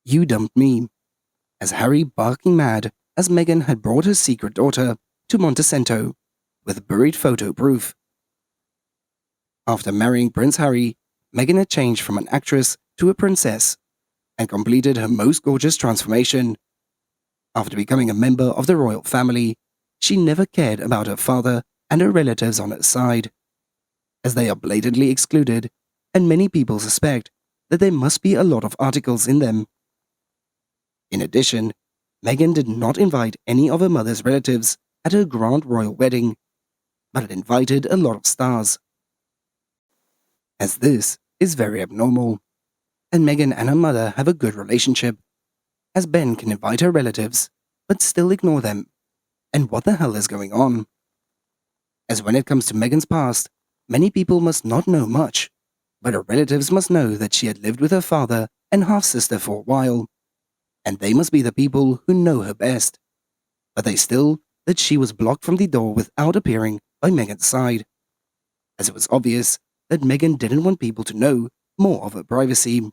"You dumped me," as Harry barking mad as Meghan had brought her secret daughter to Montecito with buried photo proof. After marrying Prince Harry, Meghan had changed from an actress to a princess and completed her most gorgeous transformation. After becoming a member of the royal family, she never cared about her father and her relatives on her side, as they are blatantly excluded, and many people suspect that there must be a lot of articles in them. In addition, Meghan did not invite any of her mother's relatives at her grand royal wedding, but had invited a lot of stars. As this is very abnormal, and Meghan and her mother have a good relationship, as Ben can invite her relatives, but still ignore them. And what the hell is going on? As when it comes to Meghan's past, many people must not know much, but her relatives must know that she had lived with her father and half-sister for a while, and they must be the people who know her best. But they still that she was blocked from the door without appearing by Meghan's side, as it was obvious that Meghan didn't want people to know more of her privacy.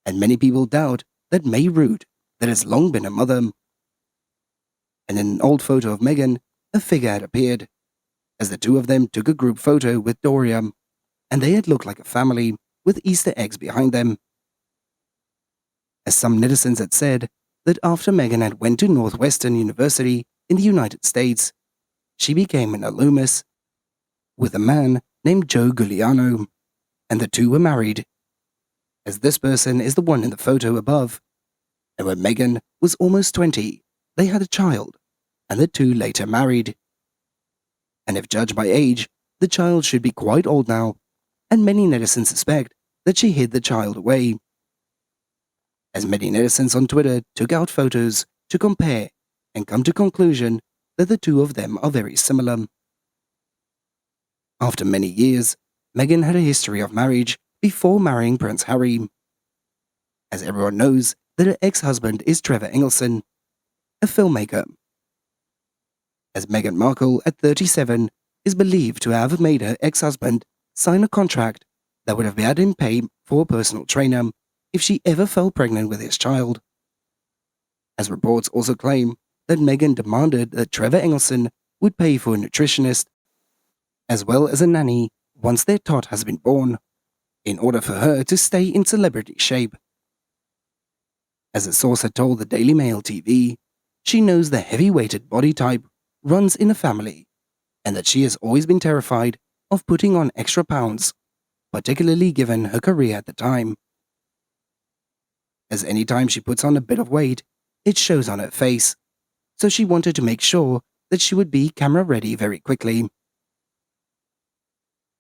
And many people doubt that May Root, that has long been her mother. And in an old photo of Meghan, a figure had appeared, as the two of them took a group photo with Doria, and they had looked like a family with Easter eggs behind them. As some netizens had said that after Meghan had went to Northwestern University in the United States, she became an alumnus with a man named Joe Giuliano, and the two were married, as this person is the one in the photo above. And when Meghan was almost 20, they had a child, and the two later married. And if judged by age, the child should be quite old now, and many netizens suspect that she hid the child away. As many netizens on Twitter took out photos to compare and come to conclusion that the two of them are very similar. After many years, Meghan had a history of marriage before marrying Prince Harry. As everyone knows that her ex-husband is Trevor Engelson, a filmmaker. As Meghan Markle, at 37, is believed to have made her ex-husband sign a contract that would have had him pay for a personal trainer if she ever fell pregnant with his child. As reports also claim that Meghan demanded that Trevor Engelson would pay for a nutritionist as well as a nanny once their tot has been born, in order for her to stay in celebrity shape. As a source had told the Daily Mail TV, she knows the heavy-weighted body type runs in a family, and that she has always been terrified of putting on extra pounds, particularly given her career at the time. As any time she puts on a bit of weight, it shows on her face, so she wanted to make sure that she would be camera-ready very quickly.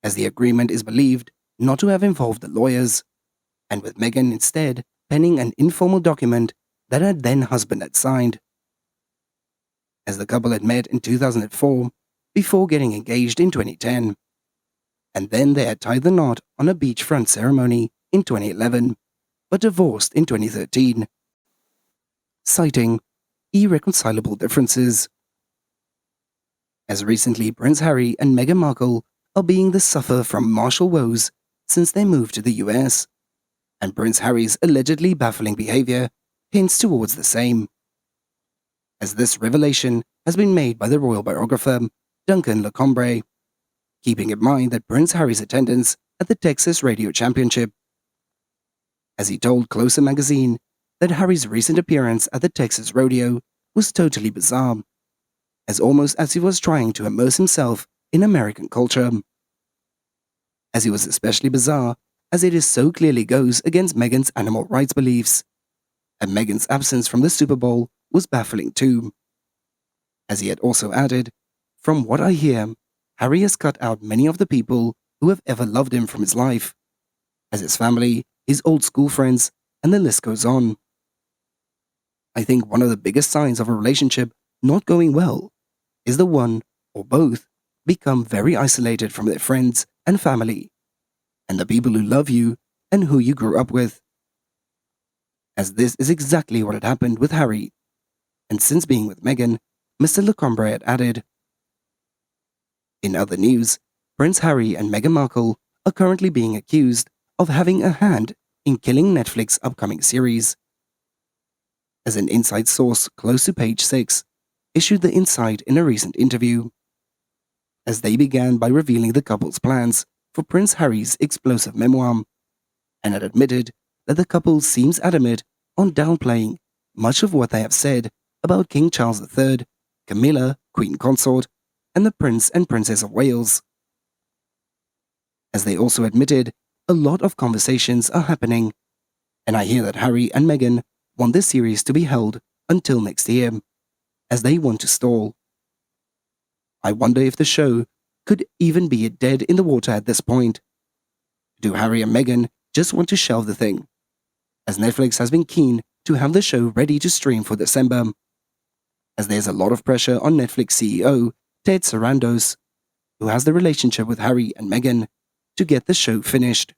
As the agreement is believed not to have involved the lawyers, and with Meghan instead penning an informal document that her then-husband had signed. As the couple had met in 2004, before getting engaged in 2010, and then they had tied the knot on a beachfront ceremony in 2011, but divorced in 2013, citing irreconcilable differences. As recently, Prince Harry and Meghan Markle are being the suffer from martial woes since they moved to the US, and Prince Harry's allegedly baffling behavior hints towards the same. As this revelation has been made by the royal biographer Duncan LeCombre, keeping in mind that Prince Harry's attendance at the Texas Radio Championship, as he told Closer magazine that Harry's recent appearance at the Texas Rodeo was totally bizarre, as almost as he was trying to immerse himself in American culture. As he was especially bizarre as it is so clearly goes against Meghan's animal rights beliefs, and Meghan's absence from the Super Bowl was baffling too. As he had also added, "From what I hear, Harry has cut out many of the people who have ever loved him from his life, as his family, his old school friends, and the list goes on. I think one of the biggest signs of a relationship not going well is the one, or both, become very isolated from their friends and family, and the people who love you and who you grew up with." As this is exactly what had happened with Harry, and since being with Meghan, Mr. LeCombre had added. In other news, Prince Harry and Meghan Markle are currently being accused of having a hand in killing Netflix's upcoming series. As an inside source close to page 6 issued the insight in a recent interview, as they began by revealing the couple's plans for Prince Harry's explosive memoir, and had admitted that the couple seems adamant on downplaying much of what they have said about King Charles III, Camilla, Queen Consort, and the Prince and Princess of Wales. As they also admitted, a lot of conversations are happening, and I hear that Harry and Meghan want this series to be held until next year, as they want to stall. I wonder if the show could even be dead in the water at this point. Do Harry and Meghan just want to shelve the thing, as Netflix has been keen to have the show ready to stream for December, as there's a lot of pressure on Netflix CEO Ted Sarandos, who has the relationship with Harry and Meghan, to get the show finished.